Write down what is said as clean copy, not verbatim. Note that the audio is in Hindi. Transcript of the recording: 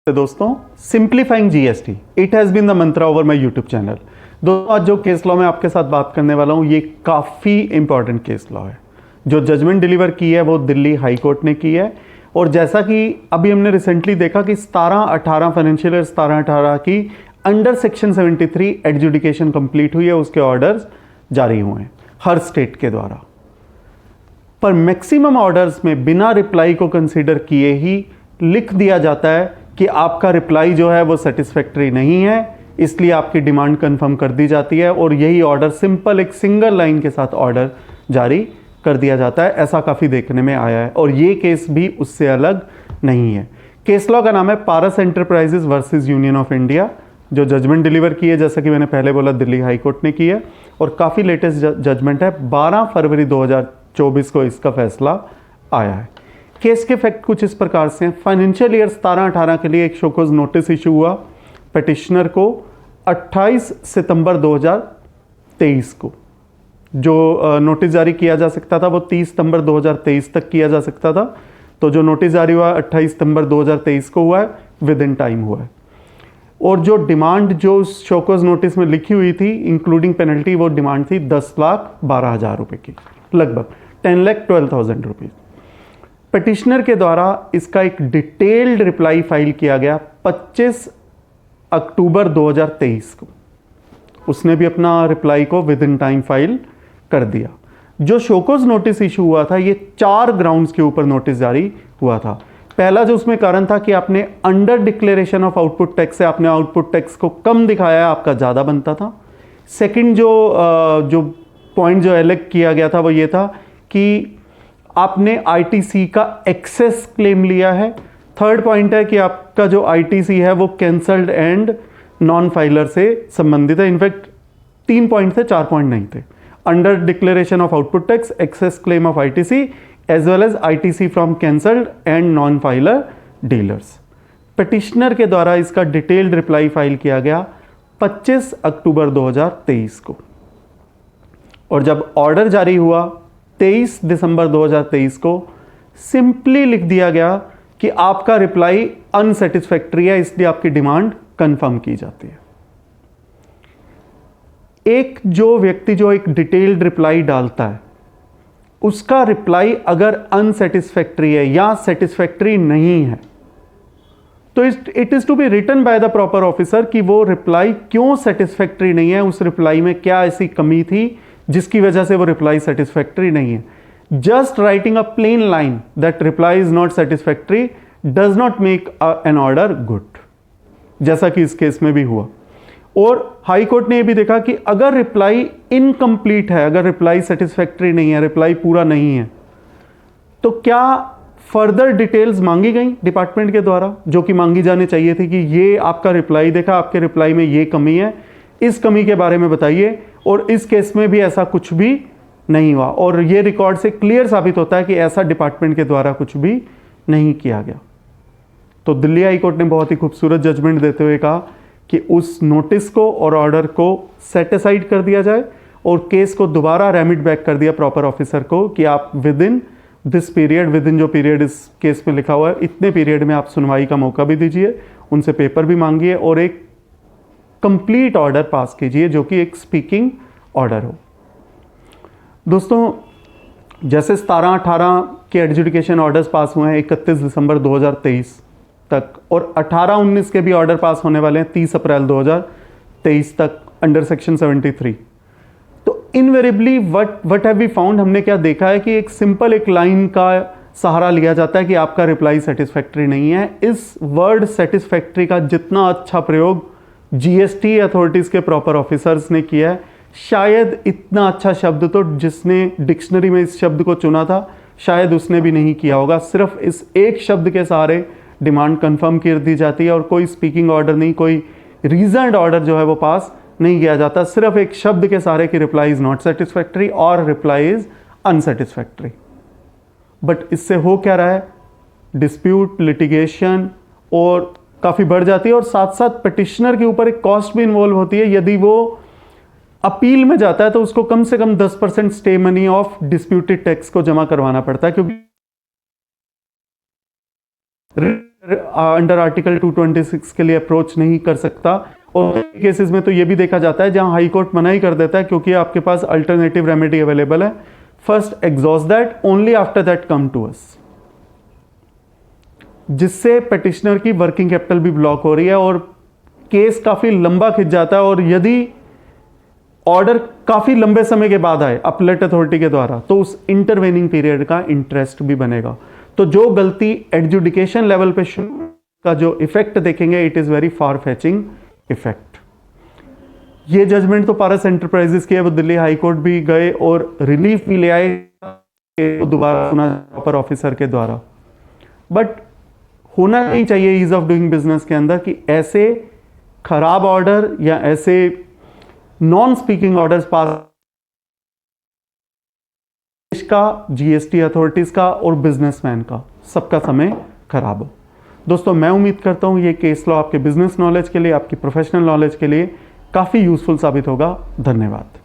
दोस्तों, simplifying GST it has been the mantra over my YouTube channel. दोस्तों, आज जो केस लॉ मैं आपके साथ बात करने वाला हूँ ये काफ़ी इंपॉर्टेंट केस लॉ है। जो जजमेंट डिलीवर की है वो दिल्ली हाई कोर्ट ने की है और जैसा कि अभी हमने रिसेंटली देखा कि 17-18 फाइनेंशियल ईयर 17-18 की अंडर सेक्शन 73 एडजुडिकेशन कंप्लीट हुई है, उसके ऑर्डर्स जारी हुए हैं हर स्टेट के द्वारा। पर मैक्सिमम ऑर्डर्स में बिना रिप्लाई को कंसीडर किए ही लिख दिया जाता है कि आपका रिप्लाई जो है वो सेटिस्फैक्टरी नहीं है, इसलिए आपकी डिमांड कंफर्म कर दी जाती है और यही ऑर्डर सिंपल एक सिंगल लाइन के साथ ऑर्डर जारी कर दिया जाता है। ऐसा काफ़ी देखने में आया है और ये केस भी उससे अलग नहीं है। केस लॉ का नाम है Paras enterprises versus Union of India. जो जजमेंट डिलीवर की है, जैसा कि मैंने पहले बोला, दिल्ली हाई कोर्ट ने की है और काफ़ी लेटेस्ट जजमेंट है। 12 फरवरी 2024 को इसका फैसला आया है। केस के फैक्ट कुछ इस प्रकार से हैं। फाइनेंशियल ईयर 17-18 के लिए एक शोकॉज नोटिस इशू हुआ पिटिशनर को 28 सितंबर 2023 को। जो नोटिस जारी किया जा सकता था वो 30 सितंबर 2023 तक किया जा सकता था। तो जो नोटिस जारी हुआ 28 सितंबर 2023 को हुआ है, विद इन टाइम हुआ है। और जो डिमांड जो शोकॉज नोटिस में लिखी हुई थी इंक्लूडिंग पेनल्टी, वो डिमांड थी 10,12,000 रुपये की, लगभग 10,12,000 रुपये। पिटिशनर के द्वारा इसका एक डिटेल्ड रिप्लाई फाइल किया गया 25 अक्टूबर 2023 को। उसने भी अपना रिप्लाई को विद इन टाइम फाइल कर दिया। जो शोकॉज नोटिस इशू हुआ था ये 4 ग्राउंड्स के ऊपर नोटिस जारी हुआ था। पहला जो उसमें कारण था कि आपने under declaration of output tax से आपने आउटपुट टैक्स को कम दिखाया, आपका ज़्यादा बनता था। सेकंड जो पॉइंट जो एलेक्ट किया गया था वो ये था कि आपने आईटीसी का एक्सेस क्लेम लिया है। थर्ड पॉइंट है कि आपका जो आईटीसी है वो कैंसल्ड एंड नॉन फाइलर से संबंधित है। इनफैक्ट 3 पॉइंट थे, 4 पॉइंट नहीं थे। Under declaration of output tax, excess claim of ITC as well as ITC from cancelled and non filer dealers. Petitioner के द्वारा इसका डिटेल्ड रिप्लाई फाइल किया गया 25 अक्टूबर 2023 को और जब ऑर्डर जारी हुआ 23 दिसंबर 2023 को सिंपली लिख दिया गया कि आपका रिप्लाई अनसेटिस्फैक्टरी है, इसलिए आपकी डिमांड कंफर्म की जाती है। एक जो व्यक्ति जो एक डिटेल्ड रिप्लाई डालता है उसका रिप्लाई अगर अनसेटिस्फैक्टरी है या सेटिस्फैक्टरी नहीं है तो it is to be written by the proper officer कि वो रिप्लाई क्यों सेटिस्फैक्टरी नहीं है, उस रिप्लाई में क्या ऐसी कमी थी जिसकी वजह से वो रिप्लाई सेटिस्फैक्टरी नहीं है। Just writing a plain line that reply is not satisfactory does not make an order good, जैसा कि इस केस में भी हुआ। और हाई कोर्ट ने यह भी देखा कि अगर रिप्लाई इनकम्प्लीट है, अगर रिप्लाई सेटिस्फैक्टरी नहीं है, रिप्लाई पूरा नहीं है, तो क्या फर्दर डिटेल्स मांगी गई डिपार्टमेंट के द्वारा, जो कि मांगी जानी चाहिए थी कि ये आपका रिप्लाई देखा, आपके रिप्लाई में ये कमी है, इस कमी के बारे में बताइए। और इस केस में भी ऐसा कुछ भी नहीं हुआ और ये रिकॉर्ड से क्लियर साबित होता है कि ऐसा डिपार्टमेंट के द्वारा कुछ भी नहीं किया गया। तो दिल्ली हाई कोर्ट ने बहुत ही खूबसूरत जजमेंट देते हुए कहा कि उस नोटिस को और ऑर्डर को सेट असाइड कर दिया जाए और केस को दोबारा रेमिट बैक कर दिया प्रॉपर ऑफिसर को कि आप with in this period, with in जो पीरियड इस केस में लिखा हुआ है, इतने पीरियड में आप सुनवाई का मौका भी दीजिए, उनसे पेपर भी मांगिए और एक कंप्लीट ऑर्डर पास कीजिए जो कि एक स्पीकिंग ऑर्डर हो। दोस्तों, जैसे 17-18 के एडजुडिकेशन ऑर्डर्स पास हुए हैं 31 दिसंबर 2023 तक और 18-19 के भी ऑर्डर पास होने वाले हैं 30 अप्रैल 2023 तक अंडर सेक्शन 73। तो invariably what have we found, हमने क्या देखा है कि एक सिंपल एक लाइन का सहारा लिया जाता है कि आपका रिप्लाई सेटिस्फैक्टरी नहीं है। इस वर्ड सेटिस्फैक्टरी का जितना अच्छा प्रयोग जीएसटी अथॉरिटीज़ के प्रॉपर ऑफिसर्स ने किया है, शायद इतना अच्छा शब्द तो जिसने डिक्शनरी में इस शब्द को चुना था शायद उसने भी नहीं किया होगा। सिर्फ इस एक शब्द के सहारे डिमांड कंफर्म कर दी जाती है और कोई स्पीकिंग ऑर्डर नहीं, कोई रीजनड ऑर्डर जो है वो पास नहीं किया जाता, सिर्फ एक शब्द के सहारे कि रिप्लाई इज नॉट सेटिस्फैक्टरी और रिप्लाई इज अनसेटिस्फैक्टरी। बट इससे हो क्या रहा है, डिस्प्यूट, लिटिगेशन और काफ़ी बढ़ जाती है और साथ साथ पिटिशनर के ऊपर एक कॉस्ट भी इन्वॉल्व होती है। यदि वो अपील में जाता है तो उसको कम से कम 10% stay money of disputed tax को जमा करवाना पड़ता है, क्योंकि अंडर आर्टिकल 226 के लिए अप्रोच नहीं कर सकता। और केसेस में तो ये भी देखा जाता है जहां हाई कोर्ट मना ही कर देता है क्योंकि आपके पास अल्टरनेटिव रेमेडी अवेलेबल है, first exhaust that, only after that come to us, जिससे पिटिशनर की वर्किंग कैपिटल भी ब्लॉक हो रही है और केस काफी लंबा खिंच जाता है। और यदि ऑर्डर काफी लंबे समय के बाद आए अपलेट अथॉरिटी के द्वारा तो उस इंटरवेनिंग पीरियड का इंटरेस्ट भी बनेगा। तो जो गलती एडजुडिकेशन लेवल पे का जो इफेक्ट देखेंगे, it is very far fetching effect. ये जजमेंट तो पारस एंटरप्राइजेस की है, वो दिल्ली हाई कोर्ट भी गए और रिलीफ भी ले आए दोबारा सुना प्रॉपर ऑफिसर के द्वारा। बट होना नहीं चाहिए ईज ऑफ डूइंग बिजनेस के अंदर कि ऐसे खराब ऑर्डर या ऐसे नॉन स्पीकिंग ऑर्डर्स पास देश का, जीएसटी अथॉरिटीज का और बिजनेसमैन का सबका समय खराब हो। दोस्तों मैं उम्मीद करता हूं ये केस लॉ आपके बिजनेस नॉलेज के लिए, आपकी प्रोफेशनल नॉलेज के लिए काफी यूजफुल साबित होगा। धन्यवाद।